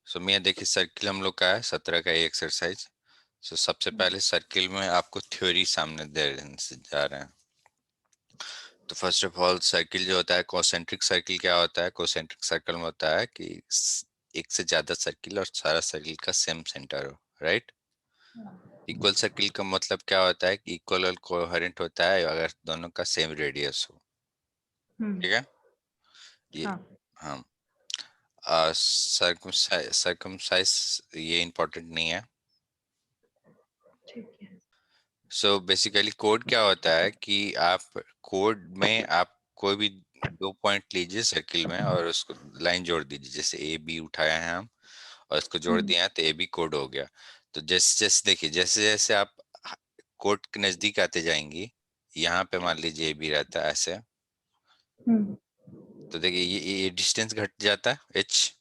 सो मैं देखिए सर्किल हम लोग का है 17 का ये एक्सरसाइज। सो सबसे पहले सर्किल में आपको थ्योरी सामने दे जा रहे हैं। तो फर्स्ट ऑफ ऑल सर्किल जो होता है, कॉन्सेंट्रिक सर्किल क्या होता है? कॉन्सेंट्रिक सर्कल में होता है कि एक से ज्यादा सर्किल और सारा सर्किल का सेम सेंटर हो, राइट। इक्वल सर्किल का मतलब क्या होता है कि इक्वल और कोहेरेंट होता है अगर दोनों का सेम रेडियस हो, ठीक है। ये हाँ हाँ, सर्कमसाइज ये इम्पोर्टेंट नहीं है। ठीक है। सो बेसिकली कोड क्या होता है कि आप कोड में आप कोई भी दो पॉइंट लीजिए सर्किल में और उसको लाइन जोड़ दीजिए। जैसे ए बी उठाया है हम और इसको जोड़ हम्म दिया है तो ए बी कोड हो गया। तो जैसे जैसे देखिए, जैसे जैसे आप कोड के नजदीक आते जाएंगी, यहाँ पे मान लीजिए ए बी रहता है ऐसे, हम्म तो देखिए ये डिस्टेंस घट जाता है एच,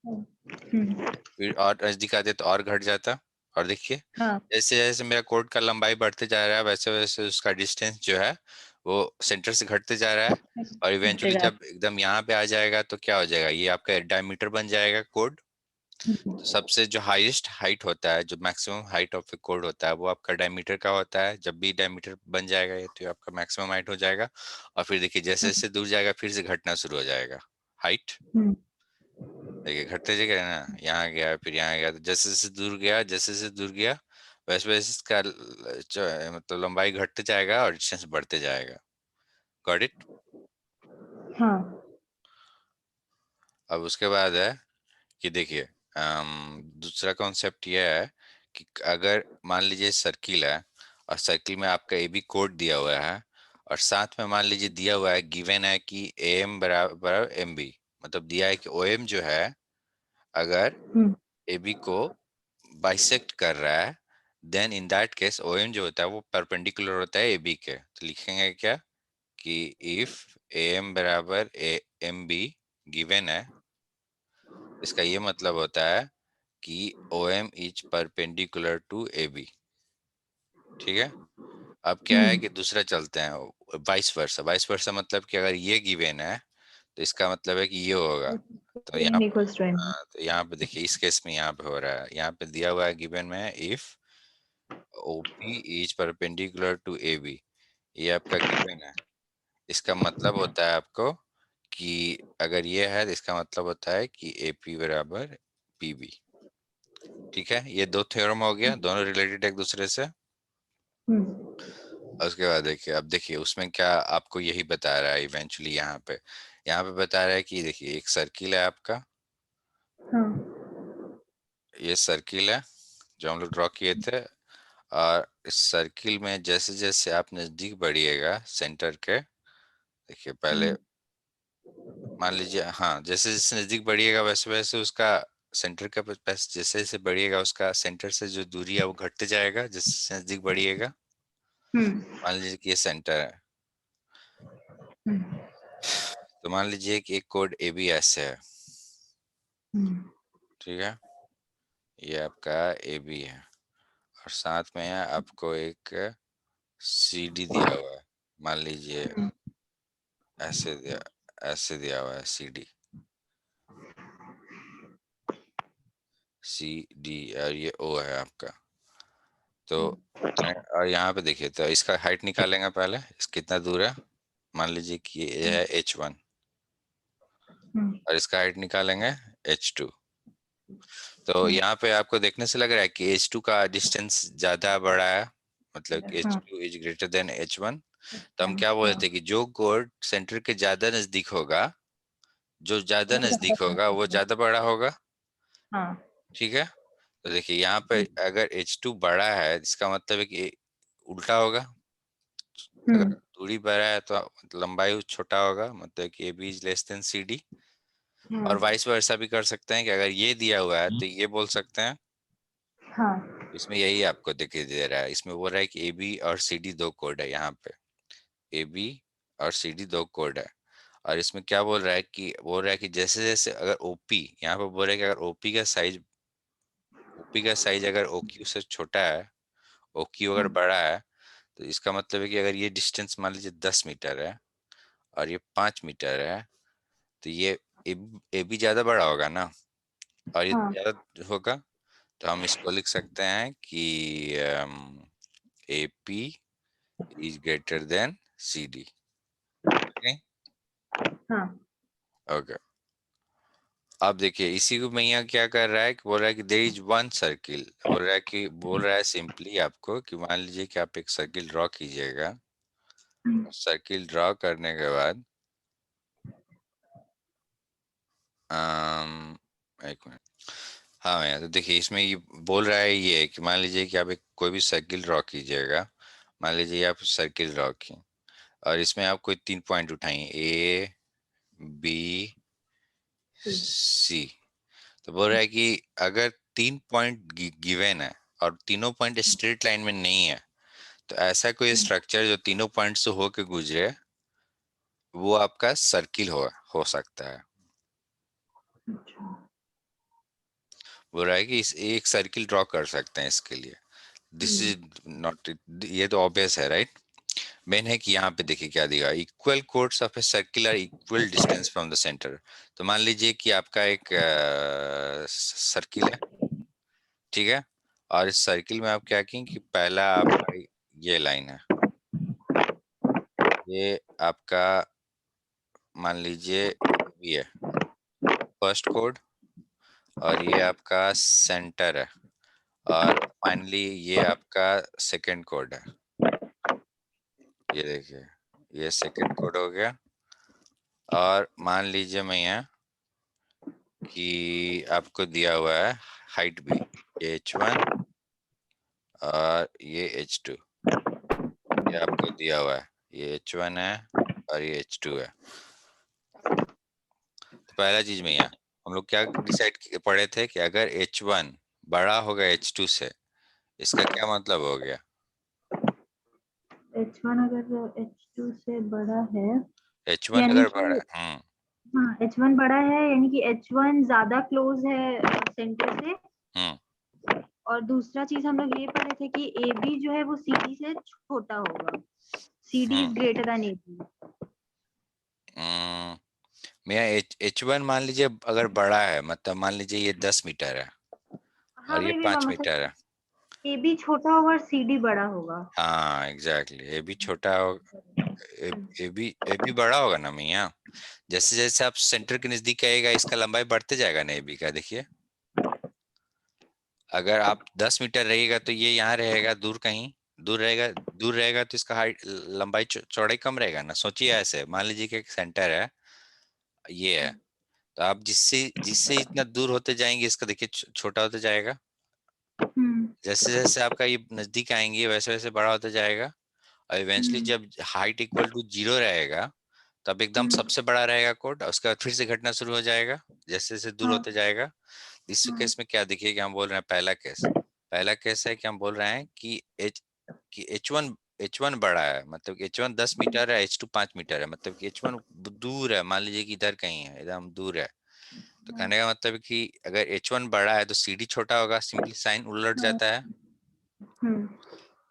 हम्म फिर और नजदीक आते तो और घट जाता। और देखिए हाँ जैसे जैसे मेरा कोड का लंबाई बढ़ते जा रहा है वैसे वैसे उसका डिस्टेंस जो है वो सेंटर से घटते जा रहा है। और इवेंचुअली घटेगा। जब एकदम यहाँ पे आ जाएगा तो क्या हो जाएगा, ये आपका डायमीटर बन जाएगा कोड। तो हम्म सबसे जो हाईएस्ट हाइट होता है, जो maximum height of A code होता है, वो आपका डायमीटर का होता है। जब भी डायमीटर बन जाएगा ये तो आपका मैक्सिमम हाइट हो जाएगा। और फिर देखिए जैसे जैसे दूर जाएगा फिर से घटना शुरू हो जाएगा हाइट। हम्म देखिए घटते जाएगा ना, यहाँ गया फिर यहाँ गया, तो जैसे जैसे दूर गया जैसे जैसे दूर गया वैसे वैसे इसका जो है, मतलब लंबाई घटते जाएगा और डिस्टेंस बढ़ते जाएगा। Got it. हाँ अब उसके बाद है कि देखिए दूसरा कॉन्सेप्ट यह है कि अगर मान लीजिए सर्किल है और सर्किल में आपका ए बी कोड दिया हुआ है और साथ में मान लीजिए दिया हुआ है, गिवन है कि ए एम बराबर एम बी, मतलब दिया है कि ओ एम जो है अगर हम्म ए बी को बाइसेक्ट कर रहा है, then in that case O M जो होता है वो परपेंडिकुलर होता है ए बी के। तो लिखेंगे क्या कि इफ ए एम बराबर ए एम बी गिवन है, इसका ये मतलब होता है कि O M is perpendicular to A B, ठीक है। अब क्या है हम्म कि दूसरा चलते हैं, वाइस वर्सा। वाइस वर्सा मतलब कि अगर ये गिवन है तो इसका मतलब है कि ये होगा। तो यहाँ n equals to n। हाँ, तो यहाँ पे देखिए इस केस में यहाँ पे हो रहा है, यहाँ पे दिया हुआ है गिवन में if OP is perpendicular to A B, ये आपका गिवन है। इसका मतलब होता है आपको कि अगर ये है तो इसका मतलब होता है कि ए पी बराबर पी बी, ठीक है। ये दो थ्योरम हो गया, दोनों रिलेटेड एक दूसरे से। हम्म और उसके बाद देखिए, अब देखिए उसमें क्या आपको यही बता रहा है इवेंचुअली, यहाँ पे बता रहा है कि देखिए एक सर्किल है आपका, हाँ ये सर्किल है जो हम लोग ड्रॉ किए थे। और इस सर्किल में जैसे जैसे आप नजदीक बढ़िएगा सेंटर के, देखिए पहले हम्म मान लीजिए, हाँ जैसे जैसे नजदीक बढ़िएगा वैसे वैसे उसका सेंटर का पास जैसे जैसे बढ़िएगा उसका सेंटर से जो दूरी है वो घटते जाएगा जैसे जैसे नजदीक बढ़िएगा। हम्म मान लीजिए कि ये सेंटर है, हम्म तो मान लीजिए कि एक कोड ए बी एस है, हम्म ठीक है। ये आपका ए बी है और साथ में आपको एक सी डी दिया हुआ है। मान लीजिए ऐसे दिया, ऐसे दिया हुआ है सी डी, सी डी और ये ओ है आपका। तो और यहाँ पे देखिए, तो इसका हाइट निकालेंगे पहले, इस कितना दूर है। मान लीजिए कि ये है एच वन हम्म और इसका हाइट निकालेंगे एच टू। तो यहाँ पे आपको देखने से लग रहा है कि एच टू का डिस्टेंस ज्यादा बड़ा है, मतलब कि एच हाँ two is greater than H one. तो हम वन क्या हाँ बोलते हैं कि जो कोड सेंटर के ज्यादा नजदीक होगा, जो ज्यादा वो नजदीक होगा वो ज्यादा ज्यादा बड़ा होगा, हाँ ठीक है। तो देखिए यहाँ पे अगर एच टू बड़ा है इसका मतलब है कि उल्टा होगा। अगर हम्म दूरी बड़ा है तो लंबाई छोटा होगा, मतलब कि A B is less than C D. और हाँ वाइस वर्सा भी कर सकते हैं कि अगर ये दिया हुआ है तो ये बोल सकते हैं। हाँ इसमें यही आपको दिखाई दे रहा है, इसमें बोल रहा है कि ए बी और सी डी दो कोड है यहाँ पे, ए बी और सी डी दो कोड है। और इसमें क्या बोल रहा है कि जैसे जैसे अगर ओपी, यहाँ पे बोल रहा है कि अगर ओपी का साइज अगर ओ क्यू से छोटा है, ओ क्यू अगर बड़ा है, तो इसका मतलब है कि अगर ये डिस्टेंस मान लीजिए 10 मीटर है और ये 5 मीटर है, तो ये ए बी ज्यादा बड़ा होगा ना। और ये हाँ ज्यादा होगा तो हम इसको लिख सकते हैं कि AP is greater than CD। Okay हाँ ओके। अब देखिए इसी को भैया क्या कर रहा है कि बोल रहा है कि देयर इज वन सर्किल, बोल रहा है सिंपली आपको कि मान लीजिए कि आप एक सर्किल ड्रॉ कीजिएगा। सर्किल ड्रॉ करने के बाद एक मिनट। हाँ भैया, तो देखिए इसमें ये बोल रहा है ये कि मान लीजिए कि आप एक कोई भी सर्किल ड्रॉ कीजिएगा। मान लीजिए आप सर्किल ड्रॉ किए और इसमें आप कोई 3 पॉइंट उठाइए, A B C। तो बोल रहा है कि अगर 3 पॉइंट गिवन है और तीनों पॉइंट स्ट्रेट लाइन में नहीं है, तो ऐसा कोई स्ट्रक्चर जो तीनों पॉइंट से होके गुजरे वो आपका सर्किल हो सकता है। अच्छा बोल रहा है कि इस एक सर्किल ड्रॉ कर सकते हैं इसके लिए। दिस इज नॉट, ये तो ऑब्वियस है राइट। मेन है कि यहाँ पे देखिए क्या दिया, equal chords of a circle are equal distance from the centre. तो मान लीजिए कि आपका एक सर्किल है, ठीक है। और इस सर्किल में आप क्या किए कि पहला आपका ये लाइन है, ये आपका मान लीजिए ये है फर्स्ट कोड, और ये आपका सेंटर है, और फाइनली ये आपका सेकंड कोड है। ये देखिए ये सेकंड कोड हो गया। और मान लीजिए मैं यहाँ कि आपको दिया हुआ है हाइट भी, ये H1 और ये H2, ये आपको दिया हुआ है, ये H1 है और ये H2 है। तो पहला चीज में यहाँ हम लोग क्या डिसाइड पढ़े थे कि अगर H1 बड़ा होगा H2 से, इसका क्या मतलब हो गया, H1 अगर H2 से बड़ा है H1 यानी अगर बड़ा, कि हाँ H1 बड़ा है यानी कि H1 ज्यादा क्लोज है सेंटर से। हम्म और दूसरा चीज हम लोग ये पढ़े थे कि AB जो है वो CD से छोटा होगा। CD hmm is greater than AB। हम्म मेरा H1 मान लीजिए अगर बड़ा है, मतलब मान लीजिए ये 10 मीटर है हाँ और ये वही वही 5 मीटर है। मतलब AB छोटा होगा और CD बड़ा होगा। हाँ एग्जैक्टली, ये भी छोटा हो, ए बी बड़ा होगा ना मियाँ। जैसे जैसे आप सेंटर के नजदीक आएगा इसका लंबाई बढ़ते जाएगा ना AB का। देखिए अगर आप 10 मीटर रहेगा तो ये यहाँ रहेगा दूर, कहीं दूर रहेगा। दूर रहेगा तो इसका हाइट लंबाई चौड़ाई कम रहेगा ना। सोचिए ऐसे मान लीजिए कि एक सेंटर है, ये है, तो आप जिससे जिससे इतना दूर होते जाएंगे इसका देखिए छोटा होते जाएगा। हम्म जैसे जैसे आपका ये नजदीक आएंगे वैसे वैसे बड़ा होता जाएगा। और इवेंचुअली हम्म जब हाइट इक्वल टू 0 रहेगा तब एकदम हम्म सबसे बड़ा रहेगा कोड, और उसके बाद फिर से घटना शुरू हो जाएगा जैसे जैसे दूर हाँ होते जाएगा। इस हाँ केस में क्या देखिए कि हम बोल रहे हैं पहला केस है कि हम बोल रहे हैं कि H1 बड़ा है, मतलब कि H1 10 मीटर है, H2 5 मीटर है, मतलब कि H1 दूर है, मान लीजिए कि इधर कहीं है, एकदम दूर है। तो हाँ कहने का मतलब है कि अगर H1 बड़ा है तो CD छोटा होगा, सिंपली साइन उलट हाँ जाता है। हम्म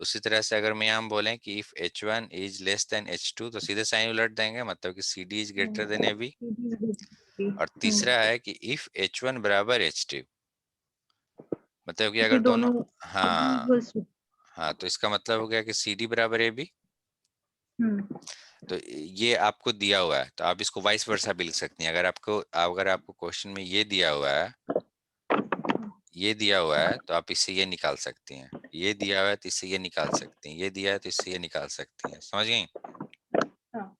उसी तरह से अगर मैं हम बोलें कि if H1 is less then H2 तो सीधे साइन उलट देंगे, मतलब कि CD is greater than AB। CD is greater than और AB। तीसरा है कि इफ H1 बराबर H2, मतलब कि कि अगर दोनों, दोनों हाँ इक्वल्स। हाँ, तो इसका मतलब हो गया कि CD बराबर AB। हम्म तो ये आपको दिया हुआ है तो आप इसको वाइस वर्सा भी लिख सकती हैं। अगर आपको क्वेश्चन में ये दिया हुआ है, ये दिया हुआ है तो आप इससे ये निकाल सकती हैं, ये दिया हुआ है तो इससे ये निकाल सकती हैं, ये दिया है तो इससे ये निकाल सकती हैं। समझ गई? हाँ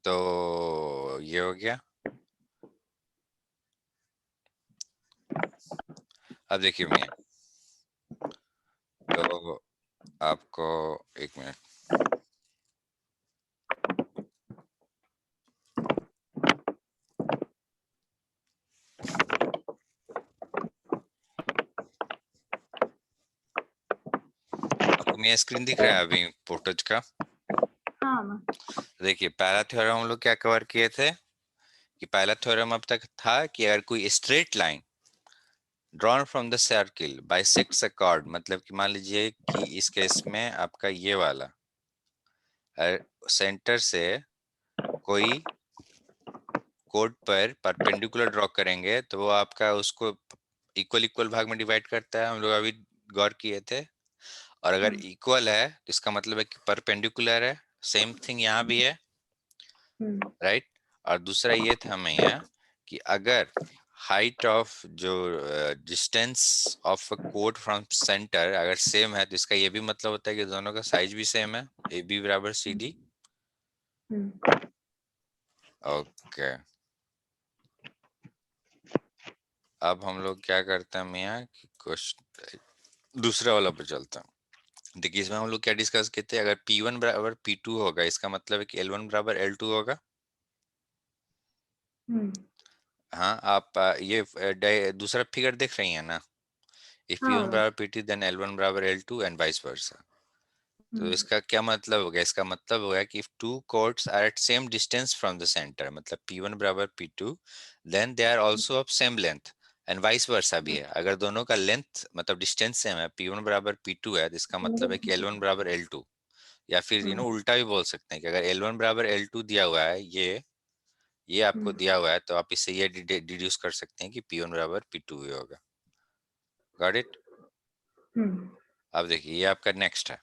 तो ये हो गया। अब देखिए मियाँ, तो आपको एक मिनट, आपको मेरा स्क्रीन दिख रहा है अभी फोटोज का? हाँ देखिए पहला थ्योरम हम लोग क्या कवर किए थे कि पहला थ्योरम अब तक था कि अगर कोई straight line drawn from the circle bisects a cord, मतलब कि मान लीजिए कि इस केस में आपका ये वाला सेंटर से कोई कोड पर परपेंडिकुलर ड्रॉ करेंगे तो वो आपका उसको इक्वल इक्वल भाग में डिवाइड करता है, हम लोग अभी गौर किए थे। और अगर इक्वल है तो इसका मतलब है कि परपेंडिकुलर है। सेम थिंग यहाँ भी है, राइट। और दूसरा ये था हमें यहाँ कि अगर हाइट ऑफ जो distance of a code from centre अगर सेम है तो इसका ये भी मतलब होता है कि दोनों का साइज भी सेम है, ए बी बराबर सी डी। ओके, अब हम लोग क्या करते हैं मियाँ कि क्वेश्चन दूसरा वाला पे चलते हैं। देखिए इसमें हम लोग क्या डिस्कस किए थे, अगर P1 बराबर P2 होगा इसका मतलब है कि L1 बराबर L2 होगा। हाँ, आप ये दूसरा फिगर देख रही हैं ना, इफ P1 हाँ। बराबर P2 देन L1 बराबर L2 एंड वाइस वर्सा। तो इसका क्या मतलब हो गया, इसका मतलब हो गया कि if two chords are at same distance from the center, मतलब P1 बराबर P2 then they are also of same length and vice versa भी है। अगर दोनों का लेंथ मतलब डिस्टेंस सेम है, P1 बराबर P2 है तो इसका मतलब है कि L1 बराबर L2, या फिर उल्टा भी बोल सकते हैं कि अगर L1 बराबर L2 दिया हुआ है, ये आपको दिया हुआ है तो आप इससे ये डिड्यूस कर सकते हैं कि P1 बराबर P2 भी होगा। Got it. अब देखिए ये आपका नेक्स्ट है।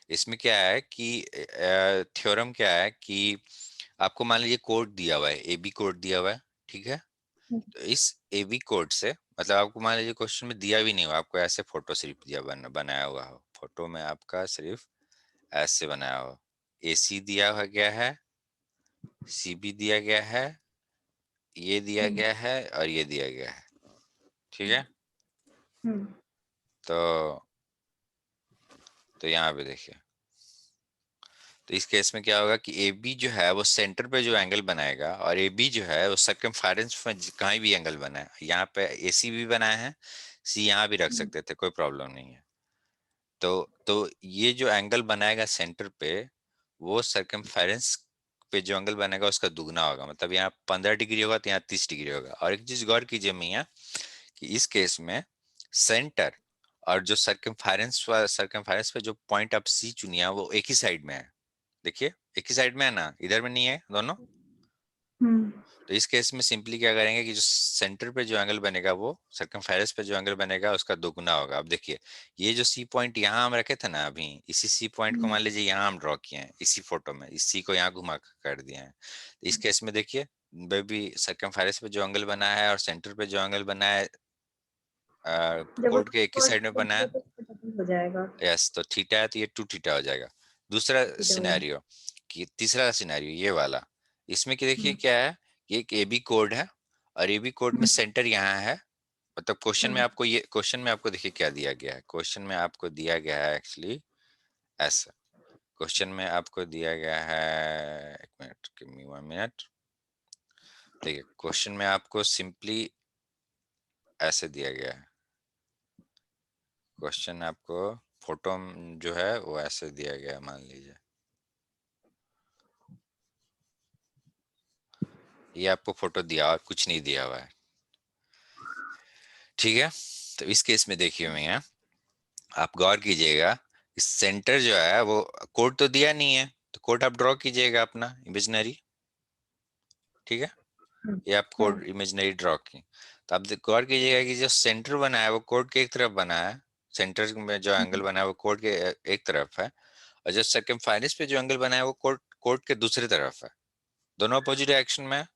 इसमें क्या है कि थ्योरम क्या है कि आपको मान लीजिए कोड दिया हुआ है, ए बी कोड दिया हुआ है, ठीक है। तो इस ए बी कोड से मतलब आपको मान लीजिए क्वेश्चन में दिया भी नहीं हुआ, आपको ऐसे फोटो सिर्फ दिया बनाया हुआ हो, फोटो में आपका सिर्फ ऐसे बनाया हो, ए सी दिया हुआ गया है, सी बी दिया गया है, ये दिया गया है और ये दिया गया है, ठीक है। तो यहाँ पे देखिए, तो इस केस में क्या होगा कि ए बी जो है वो सेंटर पे जो एंगल बनाएगा और ए बी जो है वो सर्कमफेरेंस में कहीं भी एंगल बनाए, यहाँ पे ए सी भी बनाए हैं, सी यहाँ भी रख सकते थे, कोई प्रॉब्लम नहीं है। तो ये जो एंगल बनाएगा सेंटर पे वो सर्कमफेरेंस पे जो एंगल बनेगा उसका दुगना होगा, मतलब यहाँ 15 डिग्री होगा तो यहाँ 30 डिग्री होगा। और एक चीज गौर कीजिए मियाँ कि इस केस में सेंटर और जो सर्कमफेरेंस पे जो पॉइंट आप सी चुनिया वो एक ही साइड में है। देखिए एक ही साइड में है ना, इधर में नहीं है दोनों। तो इस केस में सिंपली क्या करेंगे कि जो सेंटर पे जो एंगल बनेगा वो सर्कमफेरेंस पे जो एंगल बनेगा उसका दोगुना होगा। अब देखिए ये जो सी पॉइंट यहाँ हम रखे थे ना, अभी इसी सी पॉइंट को मान लीजिए यहाँ हम ड्रॉ किए हैं, इसी फोटो में इस सी को यहाँ घुमा कर दिए हैं। तो इस केस में देखिए बेबी सर्कमफेरेंस पे जो एंगल बना है और सेंटर पे जो एंगल बना है जब कोड के एक ही साइड में बना है, हो जाएगा यस, तो थीटा है तो ये 2 थीटा हो जाएगा। दूसरा सिनेरियो कि तीसरा सिनेरियो ये वाला, इसमें कि देखिए क्या है कि एक ए बी कोड है और ए बी कोड में सेंटर यहाँ है, मतलब क्वेश्चन में आपको देखिए क्या दिया गया है, क्वेश्चन में आपको दिया गया है एक्चुअली ऐसा, क्वेश्चन में आपको दिया गया है, एक मिनट गिव मी 1 मिनट। देखिए क्वेश्चन में आपको सिंपली ऐसे दिया गया है, क्वेश्चन आपको फोटो जो है वो ऐसे दिया गया है, मान लीजिए ये आपको फोटो दिया और कुछ नहीं दिया हुआ है, ठीक है। तो इस केस में देखिए भैया आप गौर कीजिएगा, इस सेंटर जो है वो कोड तो दिया नहीं है, तो कोड आप ड्रॉ कीजिएगा अपना इमेजिनरी, ठीक है। ये आप कोड इमेजिनरी ड्रॉ की, तो आप गौर कीजिएगा कि जो सेंटर बना है वो कोड के एक तरफ बना है, सेंटर में जो एंगल बना है वो कोड के एक तरफ है, और जो सर्कमफेरेंस पे जो एंगल बना है वो कोड के दूसरी तरफ है, दोनों अपोजिट डायरेक्शन में है।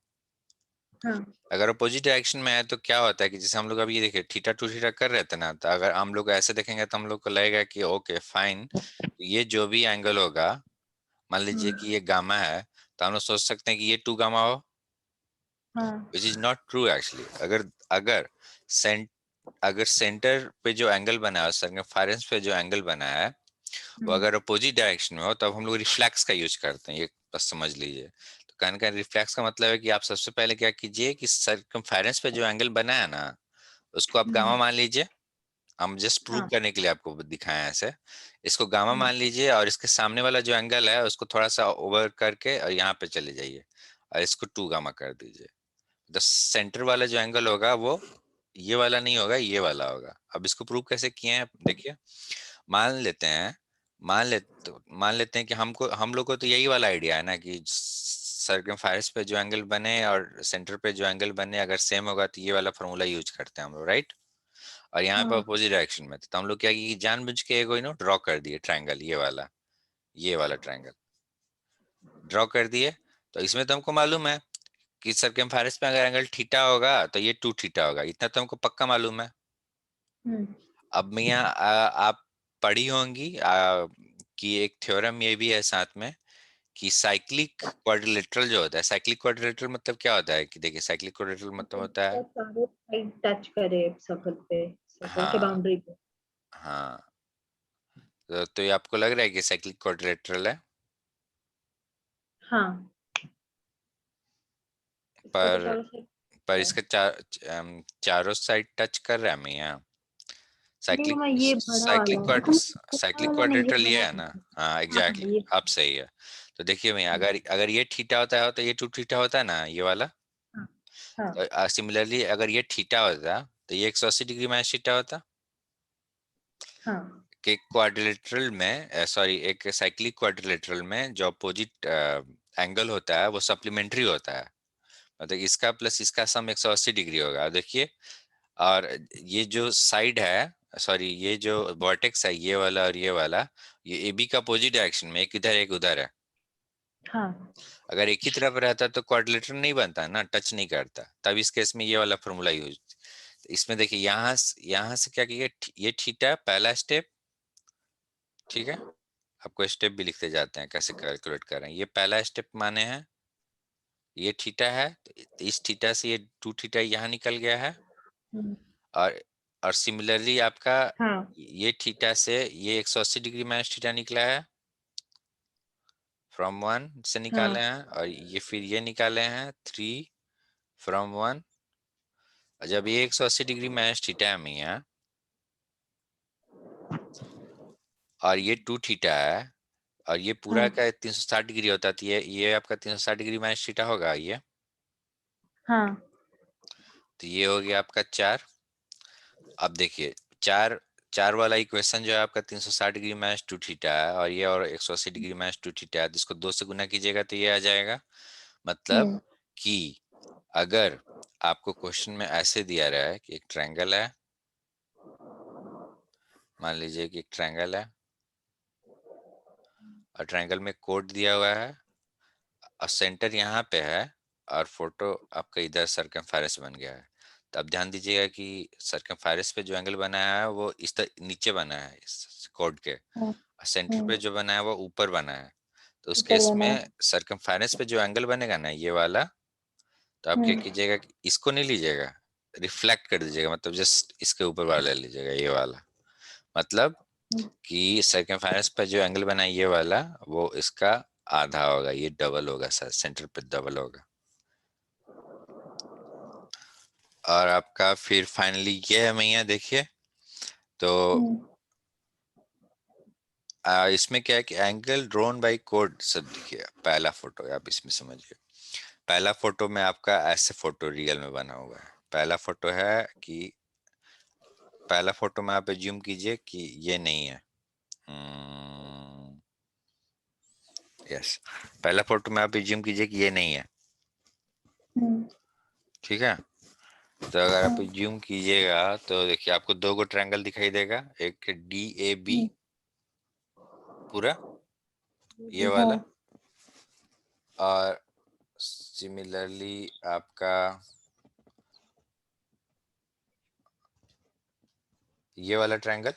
अगर अपोजिट डायरेक्शन में है तो क्या होता है कि जैसे हम लोग अभी ये देखिए थीटा टू थीटा कर रहे थे ना, तो अगर हम लोग ऐसे देखेंगे तो हम लोग को लगेगा कि ओके फाइन, ये जो भी एंगल होगा, मान लीजिए कि ये गामा है, तो हम लोग सोच सकते हैं कि ये 2 गामा हो, which is not true actually. अगर सेंट अगर सेंटर पे जो एंगल बना है, सर्कमफेरेंस पे जो एंगल बना है वो अगर अपोजिट डायरेक्शन में हो तब हम लोग रिफ्लेक्स का यूज करते हैं, ये बस समझ लीजिए। तो कहने का रिफ्लेक्स का मतलब है कि आप सबसे पहले क्या कीजिए कि सर्कमफेरेंस पे जो एंगल बना है ना उसको आप गामा मान लीजिए, हम जस्ट प्रूव करने के लिए आपको दिखाए हैं ऐसे, इसको गामा मान लीजिए और इसके सामने वाला जो एंगल है उसको थोड़ा सा ओवर करके और यहाँ पे चले जाइए और इसको 2 गामा कर दीजिए। तो सेंटर वाला जो एंगल होगा वो ये वाला नहीं होगा, ये वाला होगा। अब इसको प्रूव कैसे किए हैं देखिए, मान लेते हैं मान लेते हैं कि हम लोग को तो यही वाला आइडिया है ना कि सर्कमफेरेंस पे जो एंगल बने और सेंटर पे जो एंगल बने अगर सेम होगा तो ये वाला फॉर्मूला यूज करते हैं हम लोग, राइट। और यहाँ पे हाँ अपोजिट डायरेक्शन में तो हम लोग क्या किए, जानबूझ के कोई नो ड्रॉ कर दिए ट्रायंगल, ये वाला ट्रायंगल ड्रॉ कर दिए। तो इसमें तो हमको मालूम है कि सर्कमफेरेंस में अगर एंगल थीटा होगा तो ये 2 थीटा होगा, इतना तो हमको पक्का मालूम है। हम्म, अब मियाँ आप पढ़ी होंगी कि एक थ्योरम ये भी है साथ में कि साइक्लिक क्वाड्रिलेटरल जो होता है, साइक्लिक क्वाड्रिलेटरल मतलब क्या होता है कि देखिए साइक्लिक क्वाड्रिलेटरल मतलब होता है, चारों साइड टच करे सर्कल के हाँ बाउंड्री पे। हाँ, तो ये आपको लग रहा है कि साइक्लिक क्वाड्रिलेटरल है, हाँ इसका तो पर चारों साइड पर है। इसका चारों साइड टच कर रहा है मियाँ। नहीं साइक्लिक मैं ये बड़ा वाला साइक्लिक है, क्वाड लेकिन छोटा साइक्लिक वाला नहीं, ये क्वाड्रेटरल ये बड़ा है ना। वाला है। हाँ हाँ एग्जैक्टली ये अब सही है। तो देखिए भैया हाँ अगर अगर ये थीटा होता है तो ये 2 थीटा होता है ना ये वाला। हाँ हाँ तो सिमिलरली अगर ये थीटा होता तो ये 180 डिग्री माइनस थीटा होता। हाँ कि क्वाड्रिलेटरल में सॉरी एक साइक्लिक क्वाड्रिलेटरल में जो अपोजिट एंगल होता है वो सप्लीमेंट्री होता है, मतलब इसका प्लस इसका सम 180 डिग्री होगा देखिए। और ये जो साइड है सॉरी ये जो वर्टेक्स है ये वाला और ये ए बी का अपोजिट डायरेक्शन में, एक इधर एक उधर है। हाँ अगर एक ही तरफ रहता तो क्वाड्रिलेटरल नहीं बनता ना, टच नहीं करता, तब इस केस में ये वाला फॉर्मूला यूज। इसमें देखिए यहाँ से क्या किया, ये थीटा पहला स्टेप, ठीक है। आपको स्टेप भी लिखते जाते हैं कैसे कैलकुलेट कर रहे हैं, ये पहला स्टेप माने हैं, ये थीटा है तो इस थीटा से ये 2 थीटा यहाँ निकल गया है। हम्म, और और सिमिलरली आपका हाँ ये थीटा से ये 180 डिग्री माइनस थीटा निकला है, फ्रॉम 1 से निकाले हाँ हैं, और ये फिर ये निकाले हैं 3 फ्रॉम 1। जब ये 180 डिग्री माइनस थीटा है मियाँ और ये 2 थीटा है और ये पूरा हाँ का 360 डिग्री होता है तो ये आपका 360 डिग्री माइनस थीटा होगा ये। हाँ तो ये हो गया आपका 4। अब देखिए 4 4 वाला इक्वेशन जो है आपका 360 डिग्री माइनस 2 थीटा है और ये और 180 डिग्री माइनस 2 थीटा है, जिसको 2 से गुना कीजिएगा तो ये आ जाएगा। मतलब हम्म कि अगर आपको क्वेश्चन में ऐसे दिया रहा है कि एक ट्रायंगल है, मान लीजिए कि एक ट्रायंगल है और ट्रायंगल में कोड दिया हुआ है और सेंटर यहाँ पे है और फोटो आपका इधर सर्कमफेरेंस बन गया है। तो अब ध्यान दीजिएगा कि सर्कमफेरेंस पे जो एंगल बनाया है वो नीचे बना है इस कोड के, हाँ और सेंटर पे हम्म, जो बना है वो ऊपर बना है। तो उस ऊपर केस बना में है। सर्कमफेरेंस पे जो एंगल बनेगा ना ये वाला, तो आप क्या हम्म कीजिएगा कि इसको नहीं लीजिएगा, रिफ्लेक्ट कर दीजिएगा, मतलब जस्ट इसके ऊपर वाला ले लीजिएगा ये वाला। मतलब हम्म, कि सर्कमफेरेंस पे जो एंगल बना है ये वाला वो इसका आधा होगा, ये डबल होगा सर, सेंटर पे डबल होगा। और आपका फिर फाइनली ये है भैया देखिए। तो हम्म, इसमें क्या है कि एंगल ड्रोन बाय कोड सब देखिए, पहला फोटो है आप इसमें समझिए। पहला फोटो में आपका ऐसे फोटो रियल में बना हुआ है, पहला फोटो है कि पहला फोटो में आप एज्यूम कीजिए कि ये नहीं है। यस, पहला फोटो में आप एज्यूम कीजिए कि ये नहीं है, हम्म, ठीक है। तो अगर आप हाँ, एज्यूम कीजिएगा तो देखिए आपको दो गो ट्रायंगल दिखाई देगा, एक डी ए बी हम्म, पूरा ये हाँ वाला, और सिमिलरली आपका ये वाला ट्रायंगल,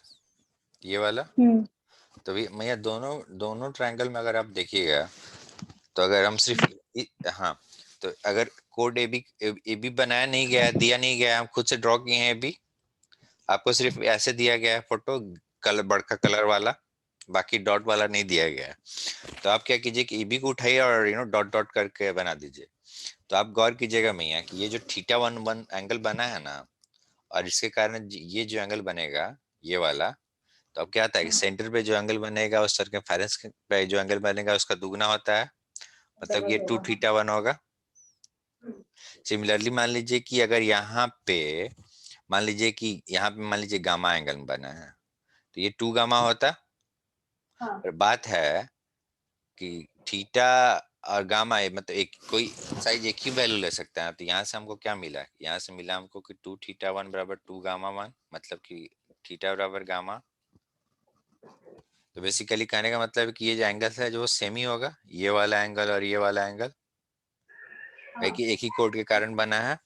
ये वाला। हम्म, तो भैया दोनों दोनों ट्रायंगल में अगर आप देखिएगा तो अगर हम सिर्फ हाँ, तो अगर कोड ए बी बनाया नहीं गया है, दिया नहीं गया है, हम खुद से ड्रॉ किए हैं ए बी, आपको सिर्फ ऐसे दिया गया है फोटो, कलर बड़का कलर वाला, बाकी डॉट वाला नहीं दिया गया है। तो आप क्या कीजिए कि ईबी को उठाइए और डॉट डॉट करके बना दीजिए। तो आप गौर कीजिएगा भैया कि ये जो थीटा वन वन एंगल बना है ना, और इसके कारण ये जो एंगल बनेगा ये वाला, तो अब क्या आता है कि सेंटर पे जो एंगल बनेगा उस सर्कमफेरेंस पे जो एंगल बनेगा उसका दुगना होता है, मतलब ये डबल 2 होगा हाँ। थीटा 1 होगा। सिमिलरली मान लीजिए कि अगर यहाँ पे मान लीजिए कि यहाँ पे मान लीजिए गामा एंगल बना है तो ये 2 गामा होता। हाँ पर बात है कि थीटा और गामा ए मतलब एक कोई साइज एक ही वैल्यू ले सकते हैं। तो यहाँ से हमको क्या मिला, यहाँ से मिला हमको कि 2 थीटा 1 बराबर 2 गामा 1, मतलब कि थीटा बराबर गामा। तो बेसिकली कहने का मतलब है कि ये जो एंगल है जो सेम ही होगा, ये वाला एंगल और ये वाला एंगल एक ही कोड के कारण बना है।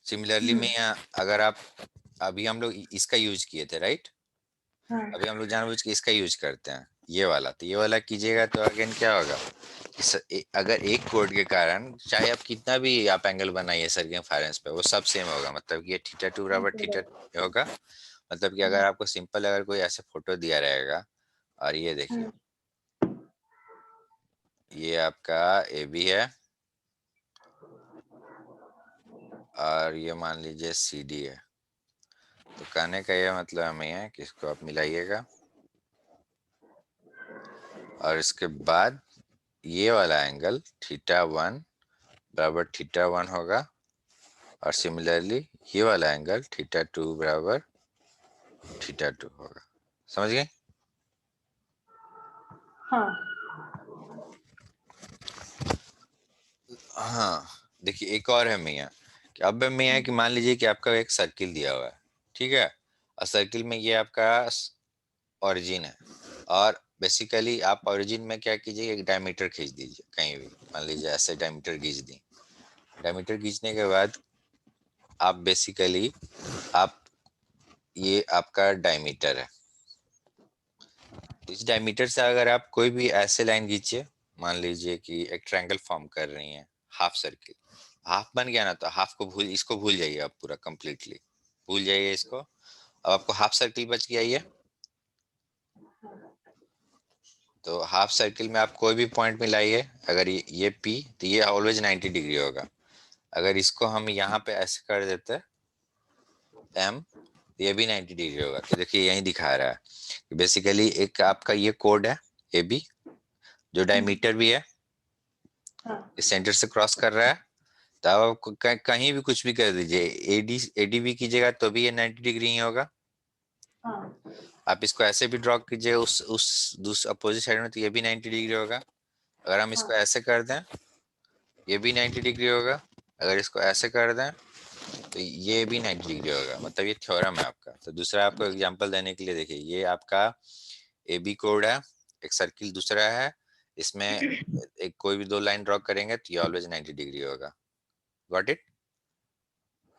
सिमिलरली में यहाँ अगर आप, अभी हम लोग इसका यूज किए थे राइट, अभी हम लोग जानबूझ के इसका यूज करते हैं ये वाला। तो ये वाला कीजिएगा तो अगेन क्या होगा, अगर एक कोड के कारण चाहे आप कितना भी आप एंगल बनाइए सर्कमफेरेंस पे, वो सब सेम होगा। मतलब कि ये थीटा 2 बराबर थीटा होगा। मतलब कि अगर आपको सिंपल अगर कोई ऐसे फोटो दिया रहेगा, और ये देखिए ये आपका ए बी है और ये मान लीजिए सी डी है। तो कहने का ये मतलब हमें है कि इसको आप मिलाइएगा और इसके बाद ये वाला एंगल थीटा 1 बराबर थीटा 1 होगा, और सिमिलरली ये वाला एंगल थीटा 2 बराबर थीटा 2 होगा। समझ गए? हाँ देखिए एक और है मियाँ, कि अब मियाँ है कि मान लीजिए कि आपका एक सर्किल दिया हुआ है, ठीक है, और सर्किल में ये आपका ओरिजिन है, और बेसिकली आप ओरिजिन में क्या कीजिए, एक डायमीटर खींच दीजिए कहीं भी, मान लीजिए ऐसे डायमीटर खींच दी। डायमीटर खींचने के बाद आप बेसिकली आप, ये आपका डायमीटर है। इस डायमीटर से अगर आप कोई भी ऐसे लाइन खींचिए, मान लीजिए कि एक ट्रायंगल फॉर्म कर रही है, हाफ सर्किल, हाफ बन गया ना, तो हाफ को भूल, इसको भूल जाइए आप पूरा कंप्लीटली, भूल जाइए इसको। अब आपको हाफ सर्किल बच गया ये। तो हाफ सर्किल में आप कोई भी पॉइंट मिलाइए, अगर ये पी, तो ये ऑलवेज 90 डिग्री होगा। अगर इसको हम यहाँ पे ऐसे कर देते एम, ये भी 90 डिग्री होगा। तो देखिए यही दिखा रहा है बेसिकली एक आपका ये कोड है ए बी, जो डायमीटर भी है, इस सेंटर से क्रॉस कर रहा है। तो अब आपको कहीं भी कुछ भी कर दीजिए, एडीबी कीजिएगा तो भी ये 90 डिग्री ही होगा। आप इसको ऐसे भी ड्रॉ कीजिए उस दूसरे अपोजिट साइड में, तो ये भी 90 डिग्री होगा। अगर हम इसको ऐसे कर दें, ये भी 90 डिग्री होगा। अगर इसको ऐसे कर दें तो ये भी 90 डिग्री होगा। मतलब ये थ्योरम है आपका। तो दूसरा आपको एग्जांपल देने के लिए देखिए, ये आपका ए बी कोड है, एक सर्किल दूसरा है, इसमें एक कोई भी दो लाइन ड्रॉ करेंगे तो ये ऑलवेज 90 डिग्री होगा। Got it?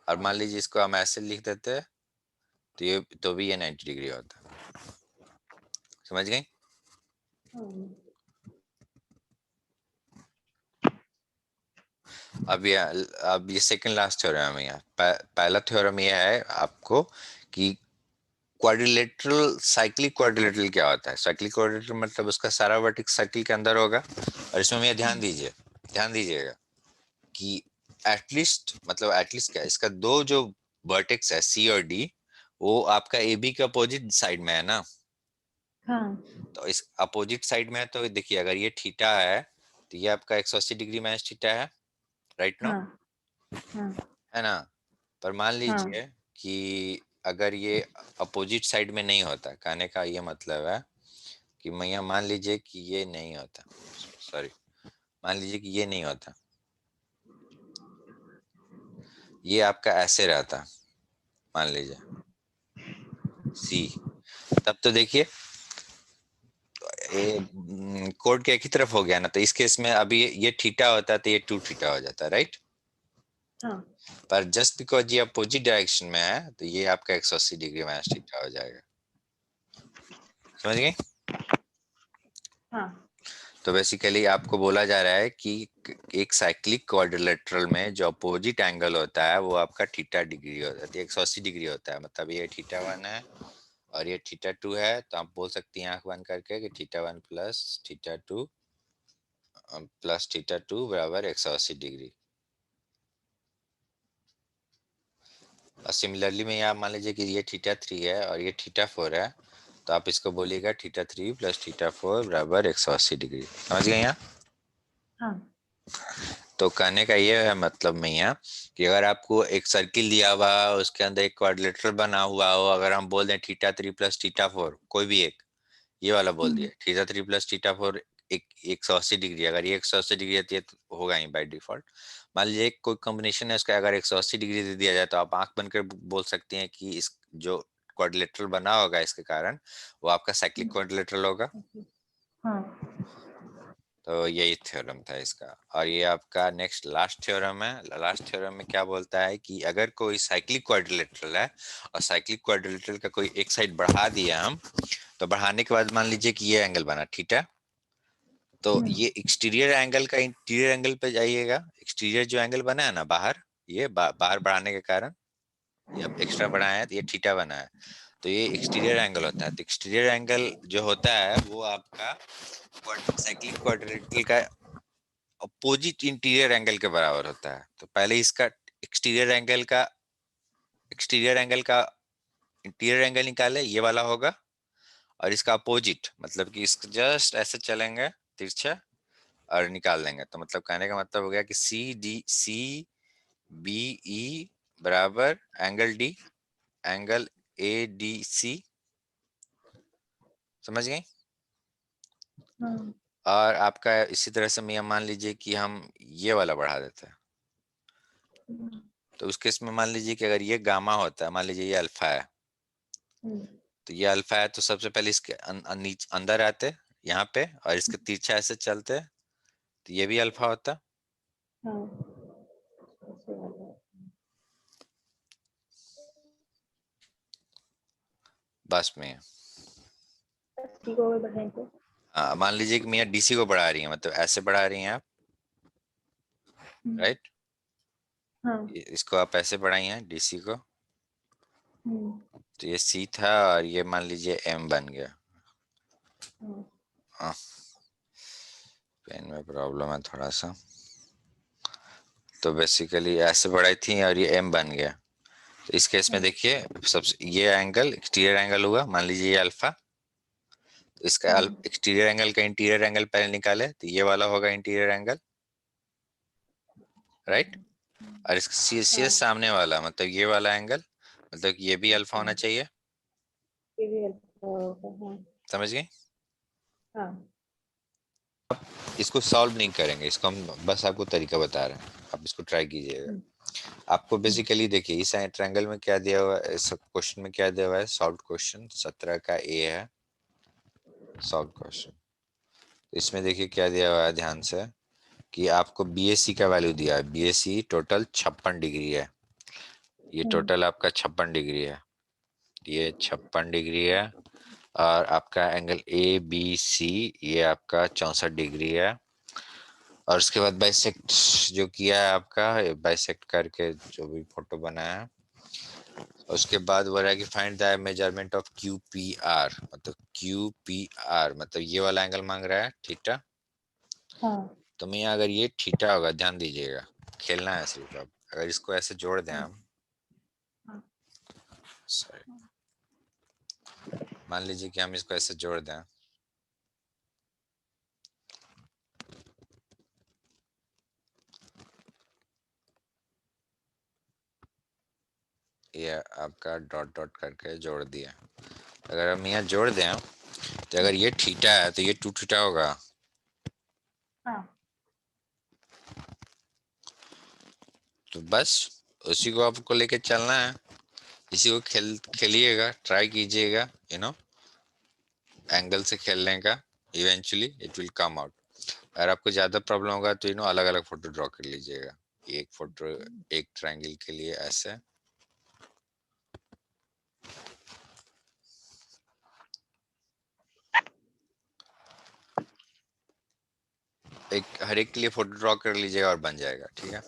और मान लीजिए इसको हम ऐसे लिख देते हैं तो ये, तो भी ये 90 डिग्री होता है। समझ गई? अब ये सेकंड लास्ट थ्योरम है। यहाँ पहला थ्योरम ये है आपको कि क्वाड्रिलेटरल, साइक्लिक क्वाड्रिलेटरल क्या होता है। साइक्लिक क्वाड्रिलेटरल मतलब उसका सारा वर्टेक्स सर्किल के अंदर होगा। और इसमें ये ध्यान दीजिए, ध्यान दीजिएगा कि एटलीस्ट, मतलब एटलीस्ट क्या, इसका दो जो वर्टेक्स है सी और डी, वो आपका ए बी के अपोजिट साइड में है ना। तो इस अपोजिट साइड में है, तो देखिए अगर ये थीटा है तो ये आपका 180 डिग्री माइनस थीटा है, राइट नो, है ना। पर मान लीजिए कि अगर ये अपोजिट साइड में नहीं होता, कहने का ये मतलब है कि मैं यहाँ मान लीजिए कि ये नहीं होता, सॉरी, मान लीजिए कि ये नहीं होता, ये आपका ऐसे रहता, मान लीजिए सी, तब तो देखिए कोड के एक ही तरफ हो गया ना। तो इस केस में अभी ये थीटा होता है तो ये 2 थीटा हो जाता है, राइट। पर जस्ट बिकॉज ये अपोजिट डायरेक्शन में है तो ये आपका 180 डिग्री माइनस थीटा हो जाएगा। समझ गए? तो बेसिकली आपको बोला जा रहा है कि एक साइक्लिक क्वाड्रिलेटरल में जो अपोजिट एंगल होता है वो आपका थीटा डिग्री होता है, 180 डिग्री होता है। मतलब ये थीटा 1 है और ये थीटा 2 है, तो आप बोल सकते हैं आंख बंद करके कि थीटा 1 प्लस थीटा 2 बराबर 180 डिग्री। और सिमिलरली में यहाँ मान लीजिए कि ये थीटा 3 है और ये थीटा 4 है, तो आप इसको बोलिएगा थीटा 3 प्लस थीटा 4 बराबर 180 डिग्री। समझ गए यहाँ? तो कहने का ये है मतलब में यहाँ कि अगर आपको एक सर्किल दिया हुआ है, उसके अंदर एक क्वाड्रिलेटरल बना हुआ हो, अगर हम बोल दें थीटा 3 प्लस थीटा 4 कोई भी एक, ये वाला बोल दिया थीटा 3 प्लस थीटा 4 एक 180 डिग्री, अगर ये 180 डिग्री आती है तो होगा ही बाय डिफॉल्ट। मान लीजिए कोई कॉम्बिनेशन है उसका, अगर 180 डिग्री दे दिया जाए तो आप आंख बंद कर बोल सकते हैं कि इस जो क्वाड्रिलेटरल बना होगा इसके कारण वो आपका साइक्लिक क्वाड्रिलेटरल होगा। हाँ। तो यही थ्योरम था इसका। और ये आपका नेक्स्ट लास्ट थ्योरम है। लास्ट थ्योरम में क्या बोलता है कि अगर कोई साइक्लिक क्वाड्रिलेटरल है और साइक्लिक क्वाड्रिलेटरल का कोई एक साइड बढ़ा दिया हम, तो बढ़ाने के बाद मान लीजिए कि ये एंगल बना थीटा, तो ये एक्सटीरियर एंगल का इंटीरियर एंगल पे जाइएगा। एक्सटीरियर जो एंगल बना है ना बाहर, ये बाहर बढ़ाने के कारण ये अब एक्स्ट्रा बढ़ाया है तो ये थीटा बना है, तो ये एक्सटीरियर एंगल होता है। तो एक्सटीरियर एंगल जो होता है वो आपका साइक्लिक क्वाड्रिलेटरल का अपोजिट इंटीरियर एंगल के बराबर होता है। तो पहले इसका एक्सटीरियर एंगल का इंटीरियर एंगल निकाले, ये वाला होगा, और इसका अपोजिट मतलब कि इसका जस्ट ऐसे चलेंगे तिरछा और निकाल देंगे। तो मतलब कहने का मतलब हो गया कि सी बी ई बराबर angle D, angle A D C, समझ गए। हाँ। और आपका इसी तरह से मियां मान लीजिए कि हम ये वाला बढ़ा देते हैं, तो उस केस में मान लीजिए कि अगर ये गामा होता है, मान लीजिए ये अल्फा है, तो ये अल्फा है तो सबसे पहले इसके अंदर आते यहाँ पे और इसके तिरछा ऐसे चलते, तो ये भी अल्फा होता। हाँ। बस में ठीक हो गए बढ़ाने को। मान लीजिए कि मियाँ डीसी को बढ़ा रही है, मतलब ऐसे बढ़ा रही हैं आप, राइट। हाँ। इसको आप ऐसे बढ़ाई हैं डीसी को, तो ये सी था और ये मान लीजिए एम बन गया। पेन में प्रॉब्लम है थोड़ा सा, तो बेसिकली ऐसे बढ़ाई थी और ये एम बन गया। तो इस केस में देखिए सबसे ये एंगल एक्सटीरियर एंगल हुआ, मान लीजिए ये अल्फा, तो इसका एक्सटीरियर एंगल का इंटीरियर एंगल पहले निकाले तो ये वाला होगा इंटीरियर एंगल, राइट। और इसका सी सामने वाला मतलब ये वाला एंगल, मतलब ये भी अल्फा होना चाहिए, समझ गए। हाँ। इसको सॉल्व नहीं करेंगे, इसको हम बस आपको तरीका बता रहे हैं, आप इसको ट्राई कीजिएगा। आपको बेसिकली देखिए इस ट्रायंगल में क्या दिया हुआ है, इस क्वेश्चन में क्या दिया हुआ है, सॉल्व क्वेश्चन 17 का ए है सॉल्व क्वेश्चन। इसमें देखिए क्या दिया हुआ है ध्यान से, कि आपको बीएससी का वैल्यू दिया है, बीएससी टोटल 56 डिग्री है, ये टोटल आपका 56 डिग्री है, ये 56 डिग्री है। और आपका एंगल ए बी सी ये आपका 64 डिग्री है। और उसके बाद बाइसेक्ट जो किया है आपका, बाइसेक्ट करके जो भी फोटो बना है, उसके बाद बोल रहा है कि find the measurement of Q P R, मतलब क्यू पी आर मतलब ये वाला एंगल मांग रहा है थीटा। हाँ। तो मैं अगर ये थीटा होगा, ध्यान दीजिएगा, खेलना है सिर्फ। अब अगर इसको ऐसे जोड़ दें हम, सॉरी, मान लीजिए कि हम इसको ऐसे जोड़ दें, ये आपका डॉट डॉट करके जोड़ दिया। अगर हम यहाँ जोड़ दें तो अगर ये थीटा है तो ये 2 थीटा होगा। हाँ। तो बस उसी को आपको लेके चलना है, इसी को खेलिएगा, ट्राई कीजिएगा, एंगल से खेलने का, eventually it will come out. अगर आपको ज्यादा प्रॉब्लम होगा तो अलग अलग फोटो ड्रॉ कर लीजिएगा, एक फोटो एक ट्रायंगल के लिए ऐसे। हर एक के लिए फोटो ड्रॉ कर लीजिएगा और बन जाएगा, ठीक है।